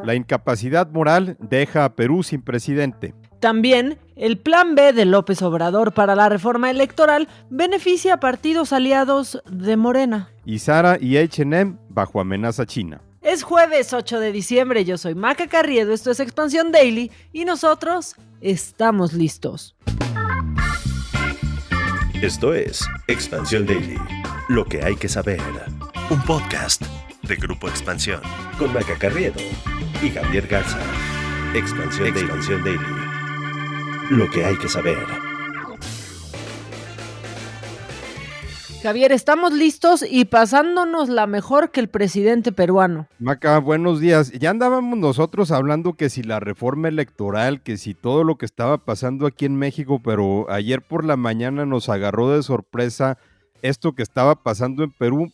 La incapacidad moral deja a Perú sin presidente. También, el plan B de López Obrador para la reforma electoral beneficia a partidos aliados de Morena. Y Zara y H&M bajo amenaza china. Es jueves 8 de diciembre, yo soy Maca Carriedo, esto es Expansión Daily y nosotros estamos listos. Esto es Expansión Daily, lo que hay que saber. Un podcast de Grupo Expansión con Maca Carriedo y Javier Garza. Expansión Daily. Lo que hay que saber. Javier, estamos listos y pasándonos la mejor que el presidente peruano. Maca, buenos días. Ya andábamos nosotros hablando que si la reforma electoral, que si todo lo que estaba pasando aquí en México, pero ayer por la mañana nos agarró de sorpresa esto que estaba pasando en Perú.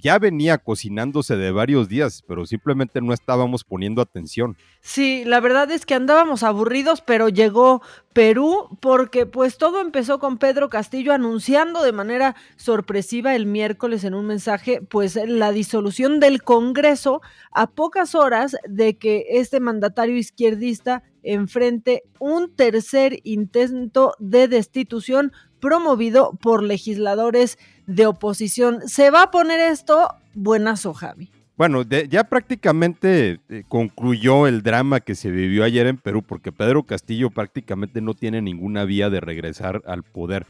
Ya venía cocinándose de varios días, pero simplemente no estábamos poniendo atención. Sí, la verdad es que andábamos aburridos, pero llegó Perú porque pues todo empezó con Pedro Castillo anunciando de manera sorpresiva el miércoles en un mensaje pues la disolución del Congreso a pocas horas de que este mandatario izquierdista enfrente un tercer intento de destitución promovido por legisladores de oposición. ¿Se va a poner esto buenazo, Javi? Bueno, ya prácticamente concluyó el drama que se vivió ayer en Perú, porque Pedro Castillo prácticamente no tiene ninguna vía de regresar al poder.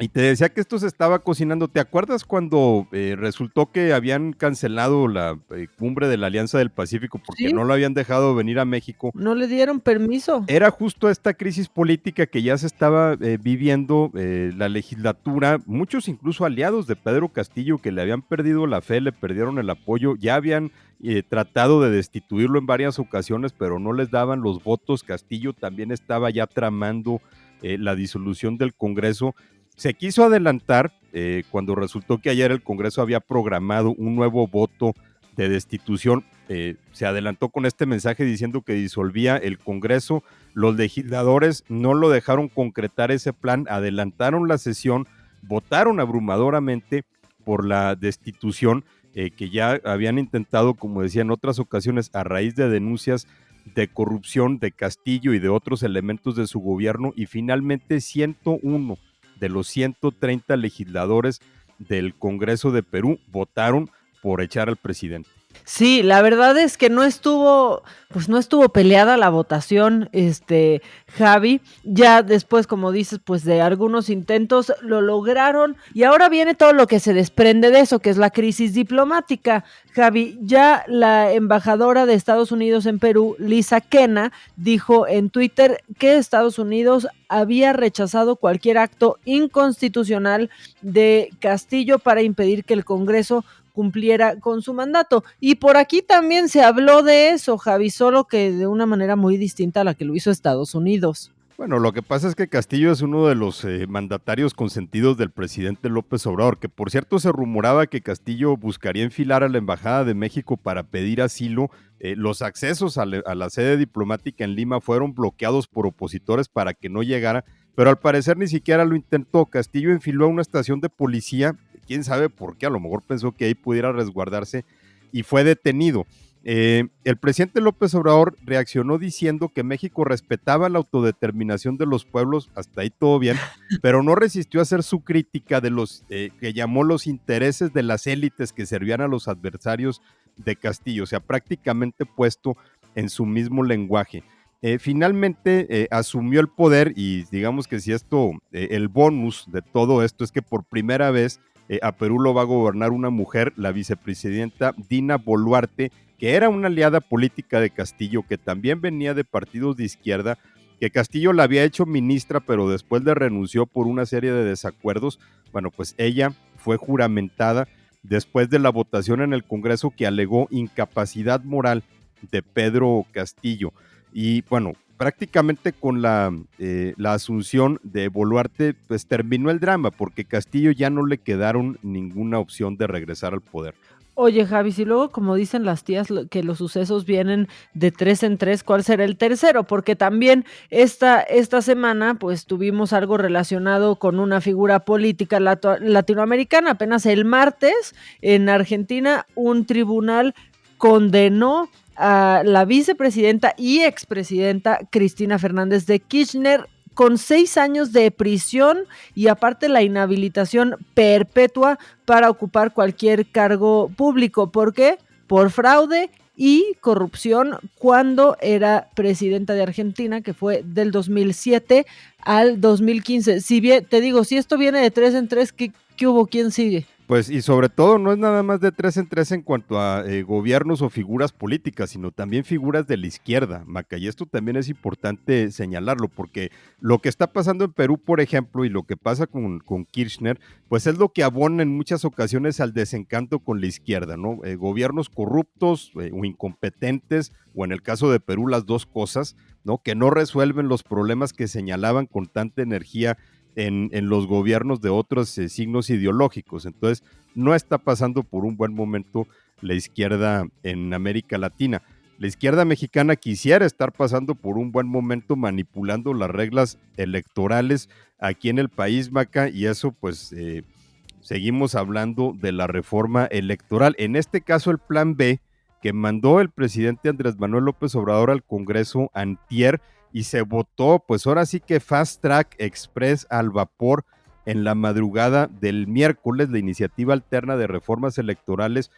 Y te decía que esto se estaba cocinando. ¿Te acuerdas cuando resultó que habían cancelado la cumbre de la Alianza del Pacífico porque ¿Sí? No lo habían dejado venir a México? No le dieron permiso. Era justo esta crisis política que ya se estaba viviendo la legislatura. Muchos incluso aliados de Pedro Castillo que le habían perdido la fe, le perdieron el apoyo, ya habían tratado de destituirlo en varias ocasiones, pero no les daban los votos. Castillo también estaba ya tramando la disolución del Congreso. Se quiso adelantar cuando resultó que ayer el Congreso había programado un nuevo voto de destitución. Se adelantó con este mensaje diciendo que disolvía el Congreso. Los legisladores no lo dejaron concretar ese plan, adelantaron la sesión, votaron abrumadoramente por la destitución que ya habían intentado, como decía en otras ocasiones, a raíz de denuncias de corrupción de Castillo y de otros elementos de su gobierno, y finalmente 101 de los 130 legisladores del Congreso de Perú votaron por echar al presidente. Sí, la verdad es que no estuvo peleada la votación, Javi. Ya después, como dices, pues de algunos intentos lo lograron y ahora viene todo lo que se desprende de eso, que es la crisis diplomática. Javi, ya la embajadora de Estados Unidos en Perú, Lisa Kena, dijo en Twitter que Estados Unidos había rechazado cualquier acto inconstitucional de Castillo para impedir que el Congreso cumpliera con su mandato. Y por aquí también se habló de eso, Javi, solo que de una manera muy distinta a la que lo hizo Estados Unidos. Bueno, lo que pasa es que Castillo es uno de los mandatarios consentidos del presidente López Obrador, que por cierto se rumoraba que Castillo buscaría enfilar a la Embajada de México para pedir asilo. Los accesos a la sede diplomática en Lima fueron bloqueados por opositores para que no llegara, pero al parecer ni siquiera lo intentó. Castillo enfiló a una estación de policía, quién sabe por qué, a lo mejor pensó que ahí pudiera resguardarse y fue detenido. El presidente López Obrador reaccionó diciendo que México respetaba la autodeterminación de los pueblos, hasta ahí todo bien, pero no resistió a hacer su crítica de los que llamó los intereses de las élites que servían a los adversarios de Castillo, o sea, prácticamente puesto en su mismo lenguaje. Finalmente asumió el poder y digamos que si esto, el bonus de todo esto es que por primera vez a Perú lo va a gobernar una mujer, la vicepresidenta Dina Boluarte, que era una aliada política de Castillo, que también venía de partidos de izquierda, que Castillo la había hecho ministra, pero después le renunció por una serie de desacuerdos. Bueno, pues ella fue juramentada después de la votación en el Congreso que alegó incapacidad moral de Pedro Castillo. Y bueno, prácticamente con la asunción de Boluarte, pues terminó el drama, porque Castillo ya no le quedaron ninguna opción de regresar al poder. Oye, Javi, si luego, como dicen las tías, que los sucesos vienen de 3 en 3, ¿cuál será el tercero? Porque también esta semana, pues, tuvimos algo relacionado con una figura política latinoamericana. Apenas el martes, en Argentina, un tribunal condenó a la vicepresidenta y expresidenta Cristina Fernández de Kirchner con 6 años de prisión y aparte la inhabilitación perpetua para ocupar cualquier cargo público. ¿Por qué? Por fraude y corrupción cuando era presidenta de Argentina, que fue del 2007 al 2015. Si bien, te digo, si esto viene de 3 en 3, ¿qué hubo? ¿Quién sigue? Pues y sobre todo no es nada más de 3 en 3 en cuanto a gobiernos o figuras políticas, sino también figuras de la izquierda, Maca, y esto también es importante señalarlo, porque lo que está pasando en Perú, por ejemplo, y lo que pasa con Kirchner, pues es lo que abona en muchas ocasiones al desencanto con la izquierda, ¿no? Gobiernos corruptos o incompetentes, o en el caso de Perú las dos cosas, ¿no? Que no resuelven los problemas que señalaban con tanta energía en los gobiernos de otros signos ideológicos. Entonces, no está pasando por un buen momento la izquierda en América Latina. La izquierda mexicana quisiera estar pasando por un buen momento manipulando las reglas electorales aquí en el país, Maca, y eso pues seguimos hablando de la reforma electoral. En este caso, el plan B que mandó el presidente Andrés Manuel López Obrador al Congreso antier, y se votó, pues ahora sí que fast track express al vapor en la madrugada del miércoles, la iniciativa alterna de reformas electorales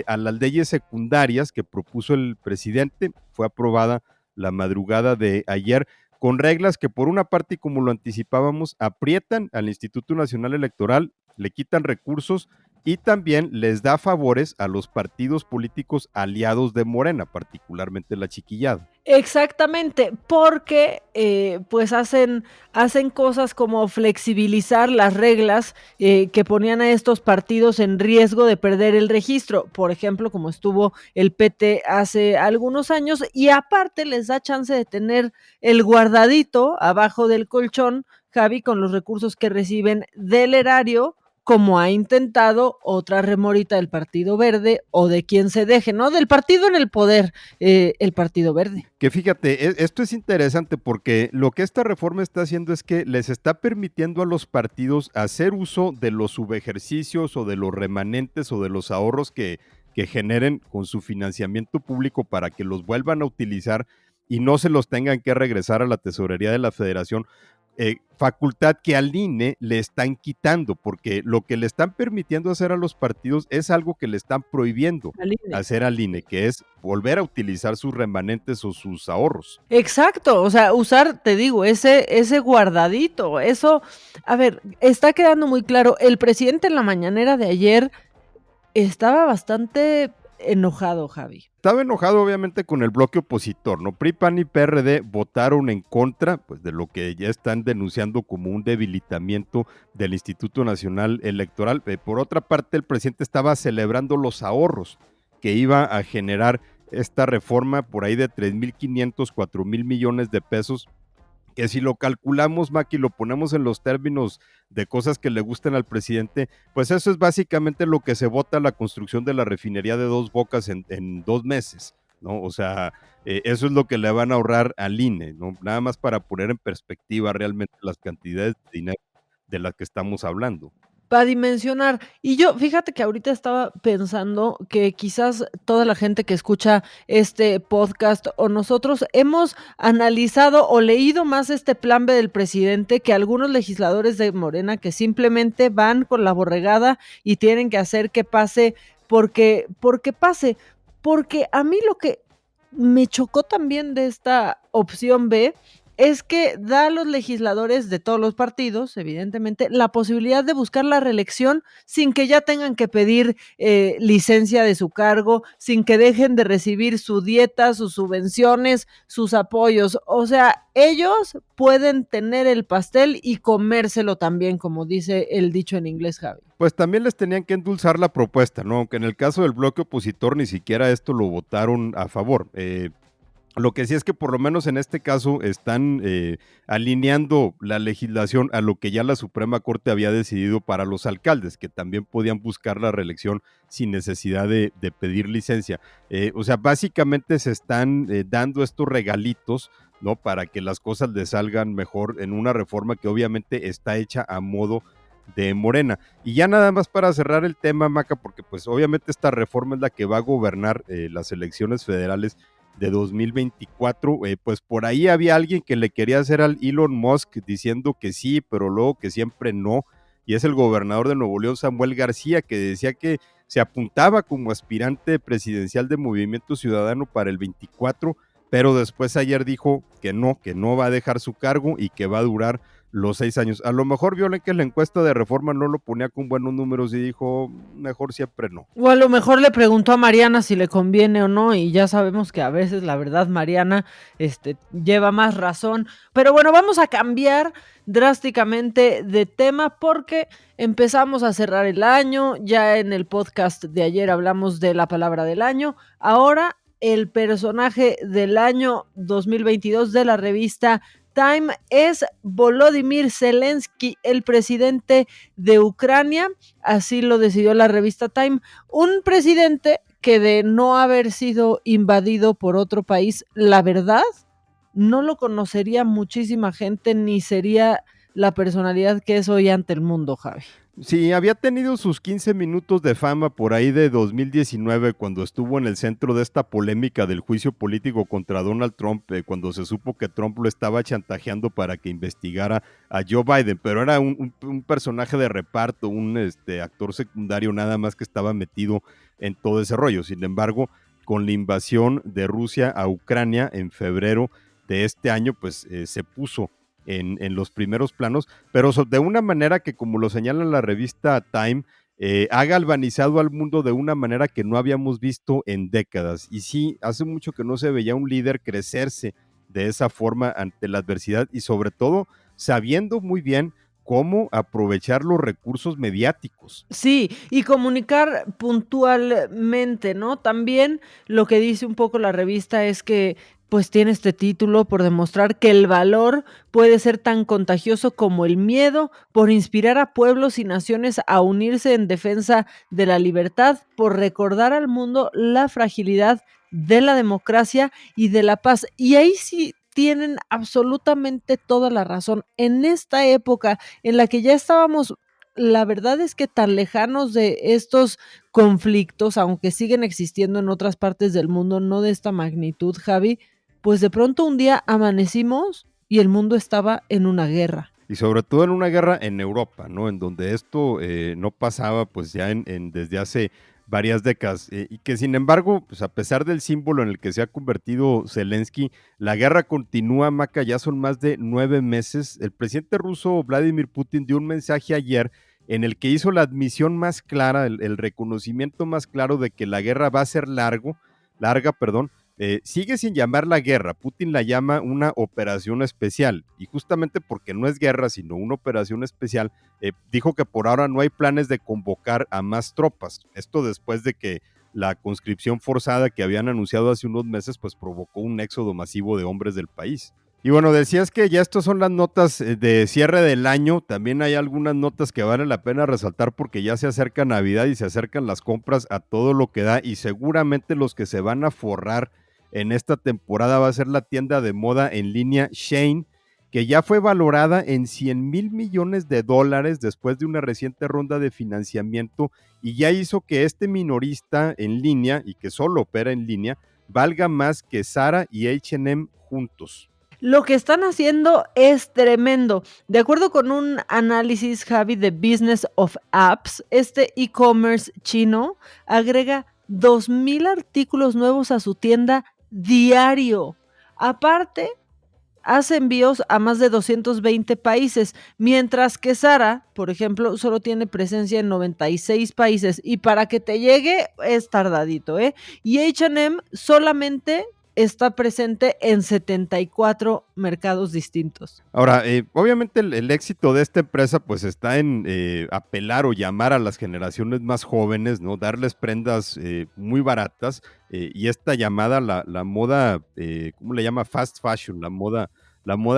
a las leyes secundarias que propuso el presidente, fue aprobada la madrugada de ayer, con reglas que por una parte, y como lo anticipábamos, aprietan al Instituto Nacional Electoral, le quitan recursos y también les da favores a los partidos políticos aliados de Morena, particularmente la chiquillada. Exactamente, porque pues hacen cosas como flexibilizar las reglas que ponían a estos partidos en riesgo de perder el registro, por ejemplo, como estuvo el PT hace algunos años, y aparte les da chance de tener el guardadito abajo del colchón, Javi, con los recursos que reciben del erario, como ha intentado otra remorita del Partido Verde o de quien se deje, ¿no? Del partido en el poder, el Partido Verde. Que fíjate, esto es interesante porque lo que esta reforma está haciendo es que les está permitiendo a los partidos hacer uso de los subejercicios o de los remanentes o de los ahorros que generen con su financiamiento público para que los vuelvan a utilizar y no se los tengan que regresar a la tesorería de la federación. Facultad que al INE le están quitando, porque lo que le están permitiendo hacer a los partidos es algo que le están prohibiendo hacer al INE, que es volver a utilizar sus remanentes o sus ahorros. Exacto, o sea, usar, te digo, ese guardadito, eso, a ver, está quedando muy claro, el presidente en la mañanera de ayer estaba bastante enojado, Javi. Estaba enojado obviamente con el bloque opositor, ¿no? PRI, PAN y PRD votaron en contra, pues, de lo que ya están denunciando como un debilitamiento del Instituto Nacional Electoral. Por otra parte, el presidente estaba celebrando los ahorros que iba a generar esta reforma por ahí de 3,500, 4,000 millones de pesos, que si lo calculamos, Maki, lo ponemos en los términos de cosas que le gustan al presidente, pues eso es básicamente lo que se vota la construcción de la refinería de Dos Bocas en 2 meses, ¿no? O sea, eso es lo que le van a ahorrar al INE, ¿no? Nada más para poner en perspectiva realmente las cantidades de dinero de las que estamos hablando. Para dimensionar. Y yo, fíjate que ahorita estaba pensando que quizás toda la gente que escucha este podcast o nosotros hemos analizado o leído más este plan B del presidente que algunos legisladores de Morena que simplemente van con la borregada y tienen que hacer que pase porque pase. Porque a mí lo que me chocó también de esta opción B es que da a los legisladores de todos los partidos, evidentemente, la posibilidad de buscar la reelección sin que ya tengan que pedir licencia de su cargo, sin que dejen de recibir su dieta, sus subvenciones, sus apoyos. O sea, ellos pueden tener el pastel y comérselo también, como dice el dicho en inglés, Javi. Pues también les tenían que endulzar la propuesta, ¿no? Aunque en el caso del bloque opositor ni siquiera esto lo votaron a favor. Lo que sí es que por lo menos en este caso están alineando la legislación a lo que ya la Suprema Corte había decidido para los alcaldes, que también podían buscar la reelección sin necesidad de pedir licencia. O sea, básicamente se están dando estos regalitos, ¿no? Para que las cosas les salgan mejor en una reforma que obviamente está hecha a modo de Morena. Y ya nada más para cerrar el tema, Maca, porque pues obviamente esta reforma es la que va a gobernar las elecciones federales de 2024, pues por ahí había alguien que le quería hacer al Elon Musk diciendo que sí, pero luego que siempre no, y es el gobernador de Nuevo León, Samuel García, que decía que se apuntaba como aspirante presidencial de Movimiento Ciudadano para el 24, pero después ayer dijo que no va a dejar su cargo y que va a durar los 6 años. A lo mejor vio que la encuesta de Reforma no lo ponía con buenos números y dijo, mejor siempre no. O a lo mejor le preguntó a Mariana si le conviene o no, y ya sabemos que a veces la verdad Mariana lleva más razón. Pero bueno, vamos a cambiar drásticamente de tema porque empezamos a cerrar el año. Ya en el podcast de ayer hablamos de la palabra del año. Ahora el personaje del año 2022 de la revista Time es Volodymyr Zelensky, el presidente de Ucrania. Así lo decidió la revista Time. Un presidente que, de no haber sido invadido por otro país, la verdad, no lo conocería muchísima gente, ni sería la personalidad que es hoy ante el mundo, Javi. Sí, había tenido sus 15 minutos de fama por ahí de 2019, cuando estuvo en el centro de esta polémica del juicio político contra Donald Trump, cuando se supo que Trump lo estaba chantajeando para que investigara a Joe Biden, pero era un personaje de reparto, un actor secundario nada más que estaba metido en todo ese rollo. Sin embargo, con la invasión de Rusia a Ucrania en febrero de este año, pues se puso en los primeros planos, pero de una manera que, como lo señala la revista Time, ha galvanizado al mundo de una manera que no habíamos visto en décadas. Y sí, hace mucho que no se veía un líder crecerse de esa forma ante la adversidad y sobre todo sabiendo muy bien cómo aprovechar los recursos mediáticos. Sí, y comunicar puntualmente, ¿no? También lo que dice un poco la revista es que pues tiene este título por demostrar que el valor puede ser tan contagioso como el miedo, por inspirar a pueblos y naciones a unirse en defensa de la libertad, por recordar al mundo la fragilidad de la democracia y de la paz. Y ahí sí tienen absolutamente toda la razón. En esta época en la que ya estábamos, la verdad es que tan lejanos de estos conflictos, aunque siguen existiendo en otras partes del mundo, no de esta magnitud, Javi, pues de pronto un día amanecimos y el mundo estaba en una guerra. Y sobre todo en una guerra en Europa, ¿no? En donde esto no pasaba pues ya desde hace varias décadas, y que sin embargo, pues a pesar del símbolo en el que se ha convertido Zelensky, la guerra continúa, Maca, ya son más de 9 meses. El presidente ruso Vladimir Putin dio un mensaje ayer en el que hizo la admisión más clara, el reconocimiento más claro de que la guerra va a ser larga, sigue sin llamar la guerra. Putin la llama una operación especial, y justamente porque no es guerra sino una operación especial, dijo que por ahora no hay planes de convocar a más tropas. Esto después de que la conscripción forzada que habían anunciado hace unos meses pues provocó un éxodo masivo de hombres del país. Y bueno, decías que ya estas son las notas de cierre del año. También hay algunas notas que vale la pena resaltar porque ya se acerca Navidad y se acercan las compras a todo lo que da, y seguramente los que se van a forrar en esta temporada va a ser la tienda de moda en línea Shein, que ya fue valorada en $100,000 millones después de una reciente ronda de financiamiento, y ya hizo que este minorista en línea, y que solo opera en línea, valga más que Zara y H&M juntos. Lo que están haciendo es tremendo. De acuerdo con un análisis, Javi, de Business of Apps, este e-commerce chino agrega 2,000 artículos nuevos a su tienda diario. Aparte, hace envíos a más de 220 países, mientras que Zara, por ejemplo, solo tiene presencia en 96 países, y para que te llegue es tardadito, ¿eh? Y H&M solamente está presente en 74 mercados distintos. Ahora, obviamente el éxito de esta empresa pues está en apelar o llamar a las generaciones más jóvenes, ¿no? Darles prendas muy baratas, y esta llamada la moda, ¿cómo le llama? Fast fashion, la moda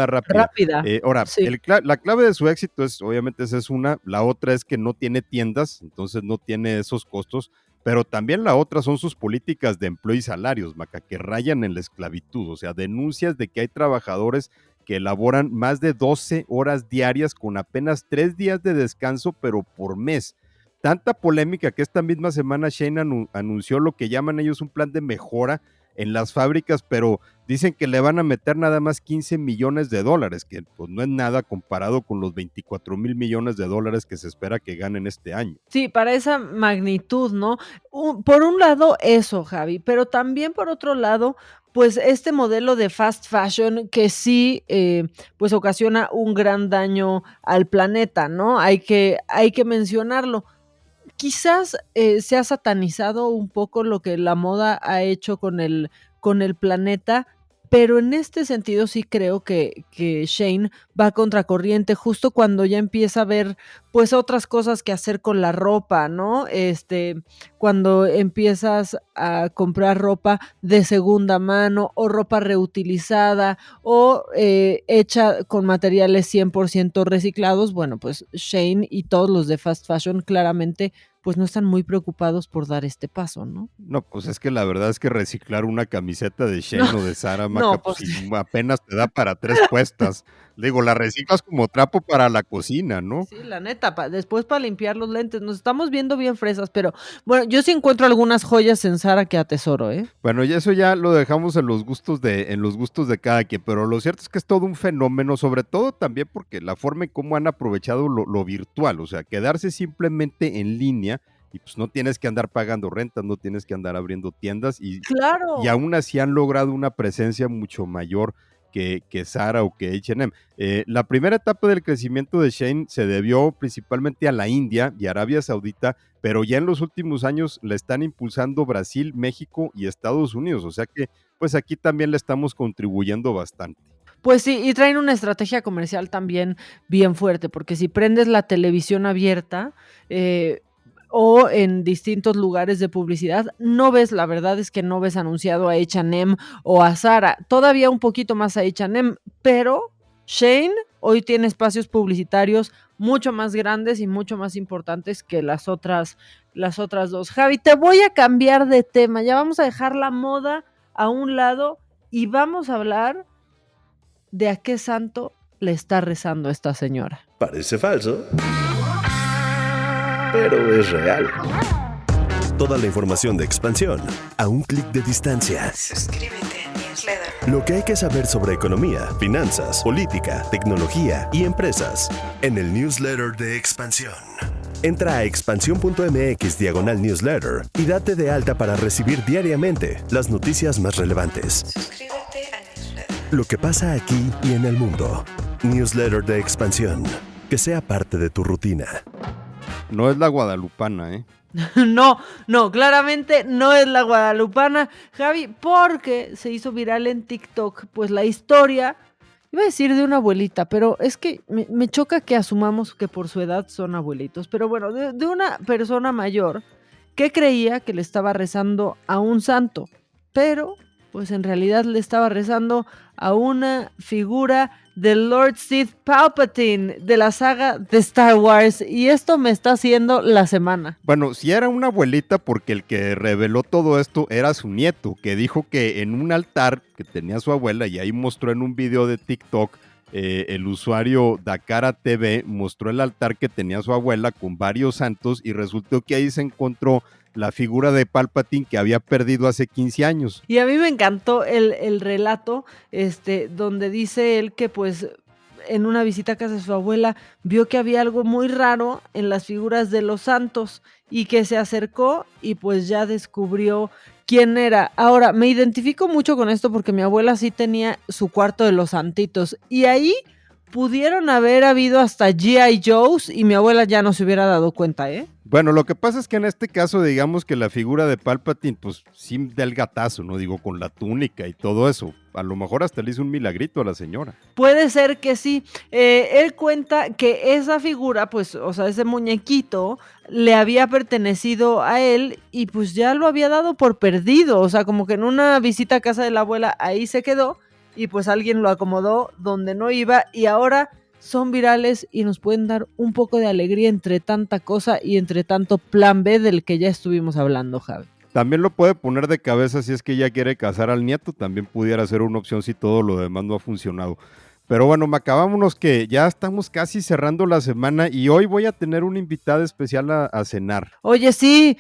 rápida. Ahora, Sí. La clave de su éxito es, obviamente esa es una, la otra es que no tiene tiendas, entonces no tiene esos costos, pero también la otra son sus políticas de empleo y salarios, Maca, que rayan en la esclavitud. O sea, denuncias de que hay trabajadores que elaboran más de 12 horas diarias con apenas 3 días de descanso, pero por mes. Tanta polémica que esta misma semana Shein anunció lo que llaman ellos un plan de mejora en las fábricas, pero dicen que le van a meter nada más 15 millones de dólares, que pues no es nada comparado con los 24,000 millones de dólares que se espera que ganen este año. Sí, para esa magnitud, ¿no? Por un lado eso, Javi, pero también por otro lado, pues este modelo de fast fashion que sí, pues ocasiona un gran daño al planeta, ¿no? Hay que mencionarlo. Quizás, se ha satanizado un poco lo que la moda ha hecho con el planeta, pero en este sentido sí creo que Shein va contracorriente justo cuando ya empieza a ver, pues, otras cosas que hacer con la ropa, ¿no? Cuando empiezas a comprar ropa de segunda mano o ropa reutilizada o, hecha con materiales 100% reciclados, bueno, pues Shein y todos los de fast fashion claramente, pues, no están muy preocupados por dar este paso, ¿no? No, pues es que la verdad es que reciclar una camiseta de No, Shein o de Zara, Maca, no, pues pues si apenas te da para 3 puestas. Digo, la reciclas como trapo para la cocina, ¿no? sí, la neta, después para limpiar los lentes, nos estamos viendo bien fresas, pero bueno, yo sí encuentro algunas joyas en Zara que atesoro, ¿eh? Bueno, y eso ya lo dejamos en los gustos de cada quien, pero lo cierto es que es todo un fenómeno, sobre todo también porque la forma en cómo han aprovechado lo virtual, o sea, quedarse simplemente en línea y pues no tienes que andar pagando rentas, no tienes que andar abriendo tiendas y Claro. aún así han logrado una presencia mucho mayor que Zara o que H&M. La primera etapa del crecimiento de Shein se debió principalmente a la India y Arabia Saudita, pero ya en los últimos años la están impulsando Brasil, México y Estados Unidos, o sea que pues aquí también le estamos contribuyendo bastante. Pues sí, y traen una estrategia comercial también bien fuerte, porque si prendes la televisión abierta, eh, o en distintos lugares de publicidad, no ves, la verdad es que no ves anunciado a H&M o a Zara, todavía un poquito más a H&M, pero Shein hoy tiene espacios publicitarios mucho más grandes y mucho más importantes que las otras 2. Javi, te voy a cambiar de tema, ya vamos a dejar la moda a un lado y vamos a hablar de a qué santo le está rezando esta señora. Parece falso, pero es real. Toda la información de Expansión a un clic de distancia. Suscríbete a Newsletter. Lo que hay que saber sobre economía, finanzas, política, tecnología y empresas en el newsletter de Expansión. Entra a expansión.mx/newsletter y date de alta para recibir diariamente las noticias más relevantes. Suscríbete a Newsletter. Lo que pasa aquí y en el mundo. Newsletter de Expansión. Que sea parte de tu rutina. No es la guadalupana, ¿eh? No, no, claramente no es la guadalupana, Javi, porque se hizo viral en TikTok, pues la historia, iba a decir de una abuelita, pero es que me choca que asumamos que por su edad son abuelitos, pero bueno, de una persona mayor que creía que le estaba rezando a un santo, pero pues en realidad le estaba rezando a una figura del Lord Sith Palpatine de la saga de Star Wars, y esto me está haciendo la semana. Bueno, si era una abuelita, porque el que reveló todo esto era su nieto, que dijo que en un altar que tenía su abuela, y ahí mostró en un video de TikTok, el usuario Dakara TV mostró el altar que tenía su abuela con varios santos, y resultó que ahí se encontró la figura de Palpatine que había perdido hace 15 años. Y a mí me encantó el relato, donde dice él que pues en una visita a casa de su abuela vio que había algo muy raro en las figuras de los santos y que se acercó y pues ya descubrió quién era. Ahora, me identifico mucho con esto porque mi abuela sí tenía su cuarto de los santitos y ahí pudieron haber habido hasta G.I. Joes y mi abuela ya no se hubiera dado cuenta, ¿eh? Bueno, lo que pasa es que en este caso, digamos que la figura de Palpatine, pues sí del gatazo, ¿no? Digo, con la túnica y todo eso. A lo mejor hasta le hizo un milagrito a la señora. Puede ser que sí. Él cuenta que esa figura, pues, o sea, ese muñequito le había pertenecido a él y pues ya lo había dado por perdido. O sea, como que en una visita a casa de la abuela ahí se quedó y pues alguien lo acomodó donde no iba y ahora son virales y nos pueden dar un poco de alegría entre tanta cosa y entre tanto plan B del que ya estuvimos hablando, Javi. También lo puede poner de cabeza si es que ella quiere casar al nieto, también pudiera ser una opción si todo lo demás no ha funcionado. Pero bueno, Maca, vámonos que ya estamos casi cerrando la semana y hoy voy a tener una invitada especial a cenar. Oye, sí,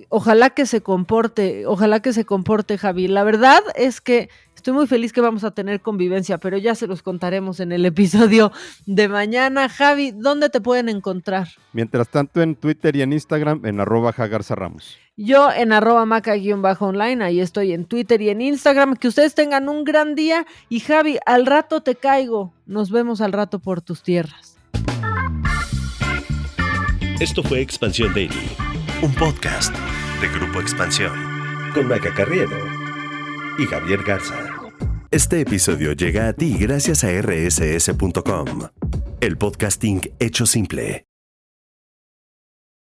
ojalá que se comporte, Javi. La verdad es que estoy muy feliz que vamos a tener convivencia, pero ya se los contaremos en el episodio de mañana. Javi, ¿dónde te pueden encontrar? Mientras tanto, en Twitter y en Instagram, en @jagarzarramos. Yo en @maca_online, ahí estoy en Twitter y en Instagram. Que ustedes tengan un gran día y Javi, al rato te caigo. Nos vemos al rato por tus tierras. Esto fue Expansión Daily, un podcast de Grupo Expansión con Maca Carriedo y Javier Garza. Este episodio llega a ti gracias a rss.com, el podcasting hecho simple.